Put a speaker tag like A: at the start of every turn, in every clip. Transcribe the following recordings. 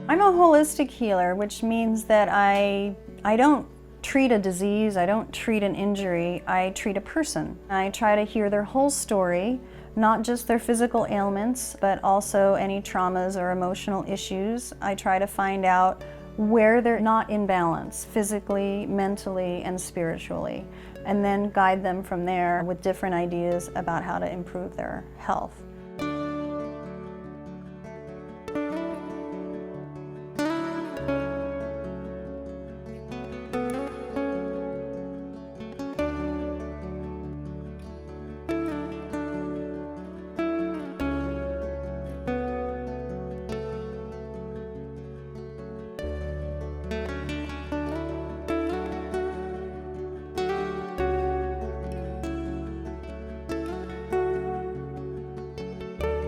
A: I'm a holistic healer, which means that I don't treat a disease, I don't treat an injury, I treat a person. I try to hear their whole story, not just their physical ailments, but also any traumas or emotional issues. I try to find out where they're not in balance, physically, mentally, and spiritually, and then guide them from there with different ideas about how to improve their health.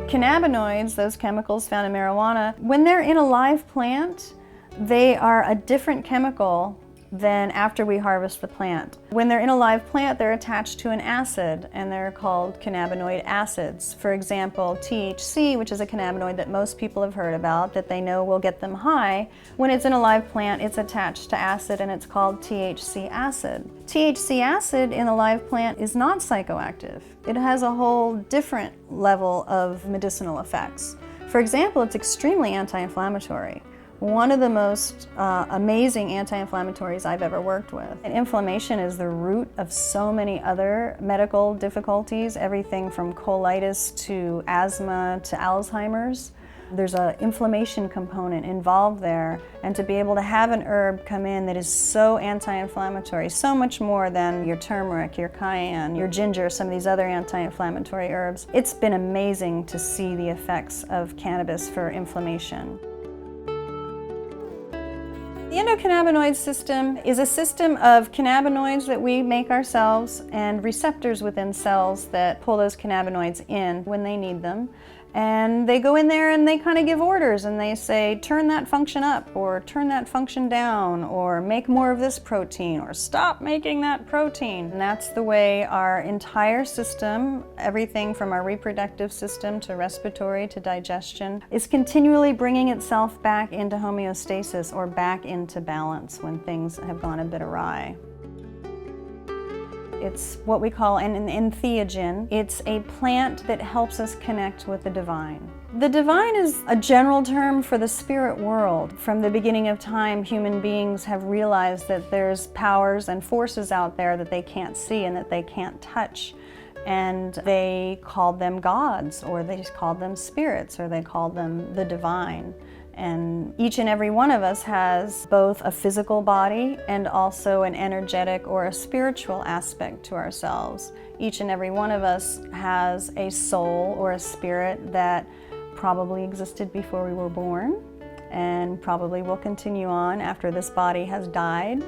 A: Cannabinoids, those chemicals found in marijuana, when they're in a live plant, they are a different chemical than after we harvest the plant. When they're in a live plant, they're attached to an acid, and they're called cannabinoid acids. For example, THC, which is a cannabinoid that most people have heard about, that they know will get them high. When it's in a live plant, it's attached to acid, and it's called THC acid. THC acid in a live plant is not psychoactive. It has a whole different level of medicinal effects. For example, it's extremely anti-inflammatory. One of the most amazing anti-inflammatories I've ever worked with. And inflammation is the root of so many other medical difficulties, everything from colitis to asthma to Alzheimer's. There's an inflammation component involved there, and to be able to have an herb come in that is so anti-inflammatory, so much more than your turmeric, your cayenne, your ginger, some of these other anti-inflammatory herbs. It's been amazing to see the effects of cannabis for inflammation. The endocannabinoid system is a system of cannabinoids that we make ourselves and receptors within cells that pull those cannabinoids in when they need them. And they go in there and they kind of give orders, and they say, turn that function up, or turn that function down, or make more of this protein, or stop making that protein. And that's the way our entire system, everything from our reproductive system to respiratory to digestion, is continually bringing itself back into homeostasis, or back into balance when things have gone a bit awry. It's what we call an entheogen. It's a plant that helps us connect with the divine. The divine is a general term for the spirit world. From the beginning of time, human beings have realized that there's powers and forces out there that they can't see and that they can't touch. And they called them gods, or they called them spirits, or they called them the divine. And each and every one of us has both a physical body and also an energetic or a spiritual aspect to ourselves. Each and every one of us has a soul or a spirit that probably existed before we were born and probably will continue on after this body has died.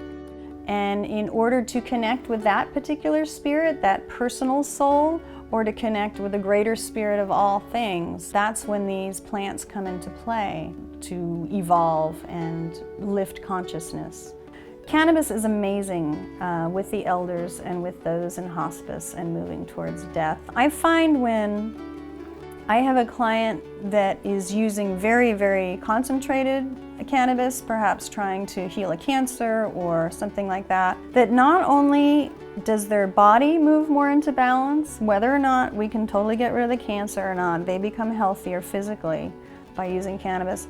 A: And in order to connect with that particular spirit, that personal soul, or to connect with the greater spirit of all things, that's when these plants come into play to evolve and lift consciousness. Cannabis is amazing with the elders and with those in hospice and moving towards death. I find when I have a client that is using very, very concentrated cannabis, perhaps trying to heal a cancer or something like that, that not only does their body move more into balance, whether or not we can totally get rid of the cancer or not, they become healthier physically by using cannabis,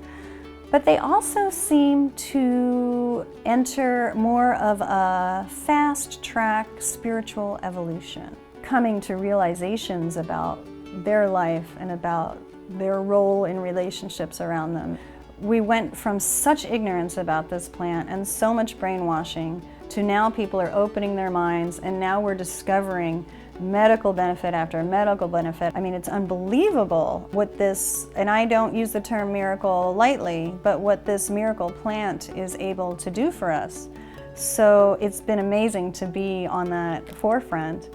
A: but they also seem to enter more of a fast-track spiritual evolution, coming to realizations about their life and about their role in relationships around them. We went from such ignorance about this plant and so much brainwashing to now people are opening their minds, and now we're discovering medical benefit after medical benefit. I mean, it's unbelievable what this, and I don't use the term miracle lightly, but what this miracle plant is able to do for us. So it's been amazing to be on that forefront.